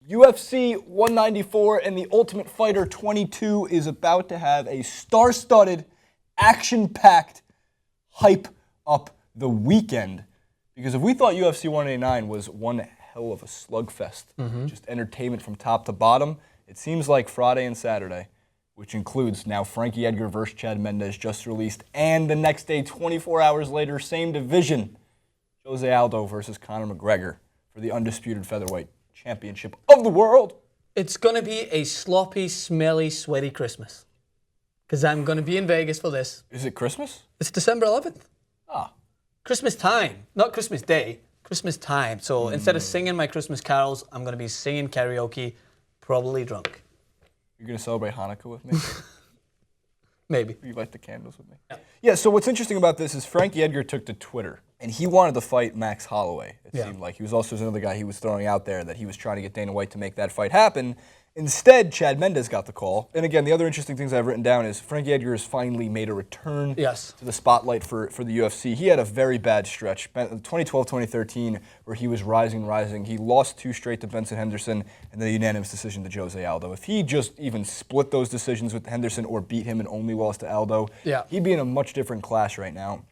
UFC 194 and The Ultimate Fighter 22 is about to have a star-studded, action-packed, hype-up the weekend. Because if we thought UFC 189 was one hell of a slugfest, just entertainment from top to bottom, it seems like Friday and Saturday, which includes now Frankie Edgar versus Chad Mendes just released, and the next day, 24 hours later, same division, Jose Aldo versus Conor McGregor for the undisputed Featherweight Championship of the world. It's going to be a sloppy, smelly, sweaty Christmas. Because I'm going to be in Vegas for this. Is it Christmas? It's December 11th. Ah. Christmas time. Not Christmas Day. Christmas time. So instead of singing my Christmas carols, I'm going to be singing karaoke, probably drunk. You're going to celebrate Hanukkah with me? Maybe. You light the candles with me? Yeah, so what's interesting about this is Frankie Edgar took to Twitter, and he wanted to fight Max Holloway, it seemed like. He was also another guy he was throwing out there that he was trying to get Dana White to make that fight happen. Instead, Chad Mendes got the call. And again, the other interesting things I've written down is Frankie Edgar has finally made a return to the spotlight for the UFC. He had a very bad stretch, 2012-2013, where he was rising. He lost 2 straight to Benson Henderson, and then a unanimous decision to Jose Aldo. If he just even split those decisions with Henderson or beat him and only lost to Aldo, he'd be in a much different class right now.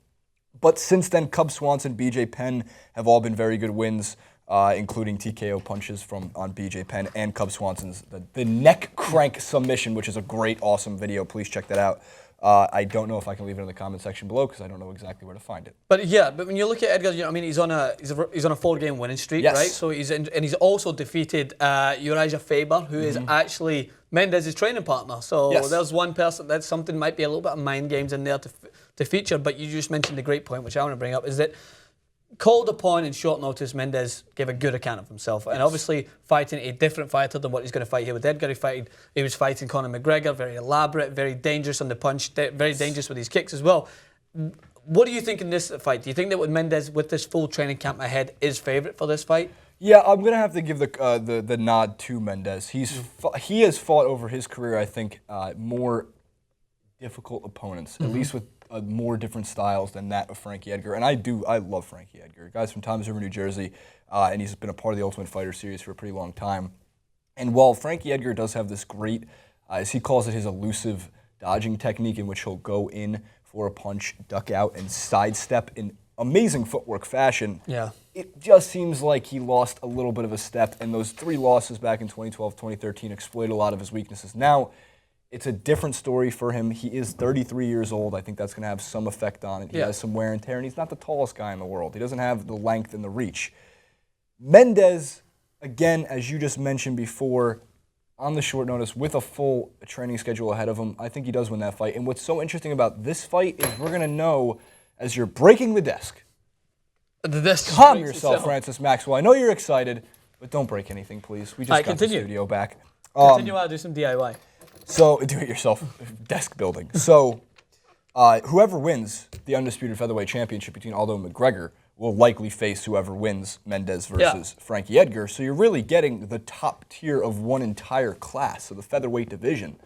But since then, Cub Swanson, BJ Penn have all been very good wins, including TKO punches on BJ Penn and Cub Swanson's the neck crank submission, which is a great, awesome video. Please check that out. I don't know if I can leave it in the comment section below because I don't know exactly where to find it. But yeah, but when you look at Edgar, you know, I mean, he's on a 4-game winning streak, right? So he's also defeated Uriah Faber, who is actually Mendez's training partner. So there's one person that something might be a little bit of mind games in there to feature. But you just mentioned the great point, which I want to bring up, is that called upon in short notice, Mendez gave a good account of himself. And obviously fighting a different fighter than what he's going to fight here with Edgar. He was fighting Conor McGregor, very elaborate, very dangerous on the punch, very dangerous with his kicks as well. What do you think in this fight? Do you think that with Mendez, with this full training camp ahead, is favourite for this fight? Yeah, I'm going to have to give the nod to Mendez. He has fought over his career, I think, more difficult opponents, at least with more different styles than that of Frankie Edgar. And I love Frankie Edgar. Guy's from Toms River, New Jersey, and he's been a part of the Ultimate Fighter series for a pretty long time. And while Frankie Edgar does have this great, as he calls it, his elusive dodging technique in which he'll go in for a punch, duck out, and sidestep in amazing footwork fashion, it just seems like he lost a little bit of a step, and those 3 losses back in 2012, 2013 exploited a lot of his weaknesses. Now, it's a different story for him. He is 33 years old. I think that's going to have some effect on it. He has some wear and tear, and he's not the tallest guy in the world. He doesn't have the length and the reach. Mendez, again, as you just mentioned before, on the short notice with a full training schedule ahead of him, I think he does win that fight. And what's so interesting about this fight is we're going to know as you're breaking the desk. Calm yourself, Francis Maxwell. I know you're excited, but don't break anything, please. We just got the studio back. Continue while I do some DIY. So, do-it-yourself desk building. So, whoever wins the undisputed featherweight championship between Aldo and McGregor will likely face whoever wins Mendez versus Frankie Edgar. So you're really getting the top tier of one entire class of the featherweight division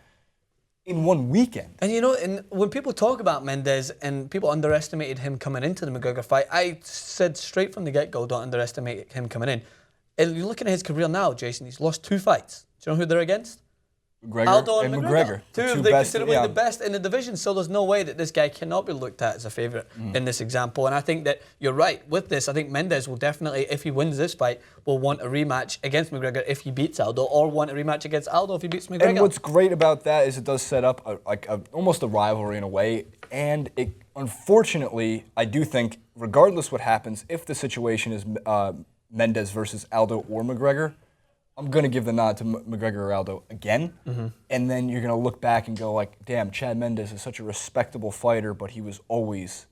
in one weekend. And you know, and when people talk about Mendez and people underestimated him coming into the McGregor fight, I said straight from the get-go, don't underestimate him coming in. And you're looking at his career now, Jason, he's lost 2 fights. Do you know who they're against? Aldo and McGregor. Two of the considerably the best in the division, so there's no way that this guy cannot be looked at as a favourite in this example. And I think that you're right with this. I think Mendez will definitely, if he wins this fight, will want a rematch against McGregor if he beats Aldo, or want a rematch against Aldo if he beats McGregor. And what's great about that is it does set up almost a rivalry in a way. And it, unfortunately, I do think, regardless what happens, if the situation is Mendez versus Aldo or McGregor, I'm going to give the nod to McGregor or Aldo again, and then you're going to look back and go like, damn, Chad Mendes is such a respectable fighter, but he was always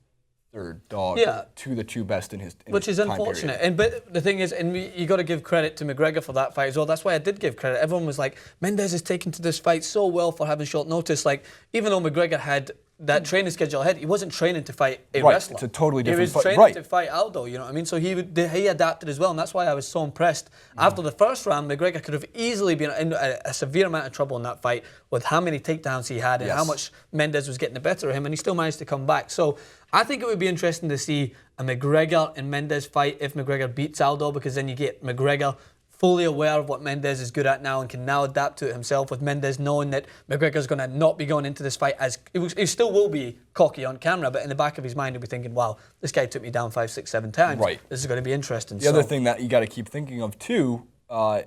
third dog to the 2 best in his time Which is unfortunate. But the thing is, and you got to give credit to McGregor for that fight as well. That's why I did give credit. Everyone was like, Mendez is taken to this fight so well for having short notice. Like, even though McGregor had that training schedule ahead, he wasn't training to fight a wrestler. It's a totally different fight. He was training to fight Aldo, you know what I mean? So he adapted as well, and that's why I was so impressed. After the first round, McGregor could have easily been in a severe amount of trouble in that fight with how many takedowns he had and how much Mendez was getting the better of him, and he still managed to come back. So I think it would be interesting to see a McGregor and Mendez fight if McGregor beats Aldo, because then you get McGregor fully aware of what Mendez is good at now and can now adapt to it himself, with Mendez knowing that McGregor's going to not be going into this fight as... He still will be cocky on camera, but in the back of his mind he'll be thinking, wow, this guy took me down 5, 6, 7 times. Right. This is going to be interesting. The other thing that you got to keep thinking of too, Aldo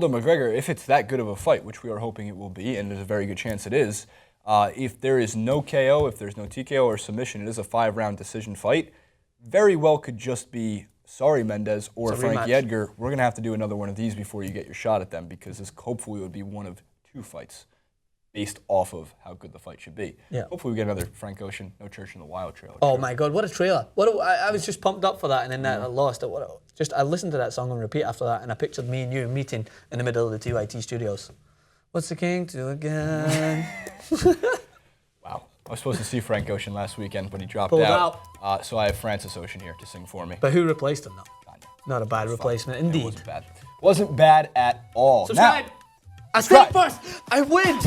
McGregor, if it's that good of a fight, which we are hoping it will be, and there's a very good chance it is, if there is no KO, if there's no TKO or submission, it is a 5-round decision fight, very well could just be, sorry Mendez or Frankie Edgar, we're going to have to do another one of these before you get your shot at them, because this hopefully would be one of 2 fights based off of how good the fight should be. Yeah. Hopefully we get another Frank Ocean, No Church in the Wild trailer. Oh my God, what a trailer. I was just pumped up for that, and then I lost it. I listened to that song on repeat after that, and I pictured me and you meeting in the middle of the TYT studios. What's the king do again? Wow. I was supposed to see Frank Ocean last weekend, but he dropped Pulled out. So I have Francis Ocean here to sing for me. But who replaced him, though? Kanye. Not a bad replacement, indeed. It wasn't bad. Wasn't bad at all. Subscribe. Now, I said it first. I win.